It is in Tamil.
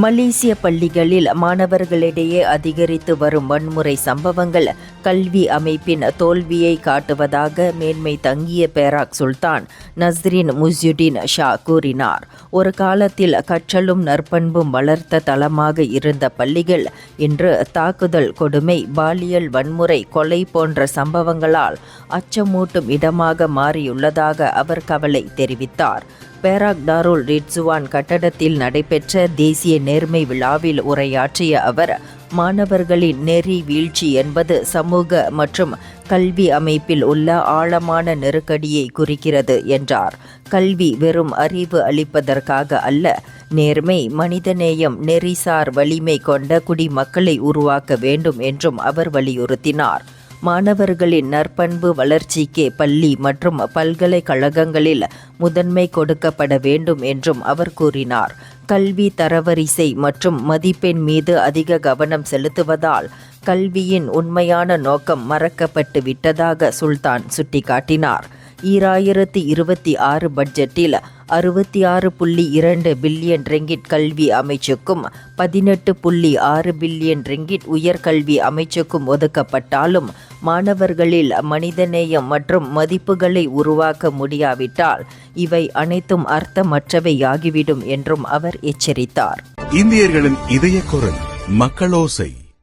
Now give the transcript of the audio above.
மலேசிய பள்ளிகளில் மாணவர்களிடையே அதிகரித்து வரும் வன்முறை சம்பவங்கள் கல்வி அமைப்பின் தோல்வியை காட்டுவதாக மேன்மை தங்கிய பேராக் சுல்தான் நஸ்ரின் முஸ்யுதீன் ஷா கூறினார். ஒரு காலத்தில் கற்றலும் நற்பண்பும் வளர்த்த தளமாக இருந்த பள்ளிகள் இன்று தாக்குதல், கொடுமை, பாலியல் வன்முறை, கொலை போன்ற சம்பவங்களால் அச்சமூட்டும் இடமாக மாறியுள்ளதாக அவர் கவலை தெரிவித்தார். பேராக் டாருல் ரிட்சுவான் கட்டடத்தில் நடைபெற்ற தேசிய நேர்மை விழாவில் உரையாற்றிய அவர், மாணவர்களின் நெறி வீழ்ச்சி என்பது சமூக மற்றும் கல்வி அமைப்பில் உள்ள ஆழமான நெருக்கடியை குறிக்கிறது என்றார். கல்வி வெறும் அறிவு அளிப்பதற்காக அல்ல, நேர்மை, மனிதநேயம், நெறிசார் வலிமை கொண்ட குடிமக்களை உருவாக்க வேண்டும் என்றும் அவர் வலியுறுத்தினார். மாணவர்களின் நற்பண்பு வளர்ச்சிக்கே பள்ளி மற்றும் பல்கலைக்கழகங்களில் முதன்மை கொடுக்கப்பட வேண்டும் என்றும் அவர் கூறினார். கல்வி தரவரிசை மற்றும் மதிப்பெண் மீது அதிக கவனம் செலுத்துவதால் கல்வியின் உண்மையான நோக்கம் மறக்கப்பட்டு விட்டதாக சுல்தான் சுட்டிக்காட்டினார். 2026 பட்ஜெட்டில் 66.2 பில்லியன் ரிங்கிட் கல்வி அமைச்சுக்கும் 18.6 பில்லியன் ரிங்கிட் உயர்கல்வி அமைச்சுக்கும் ஒதுக்கப்பட்டாலும் மாணவர்களில் மனிதநேயம் மற்றும் மதிப்புகளை உருவாக்க முடியாவிட்டால் இவை அனைத்தும் அர்த்தமற்றவையாகிவிடும் என்றும் அவர் எச்சரித்தார். இந்தியர்களின் இதய குரல் மக்களோசை.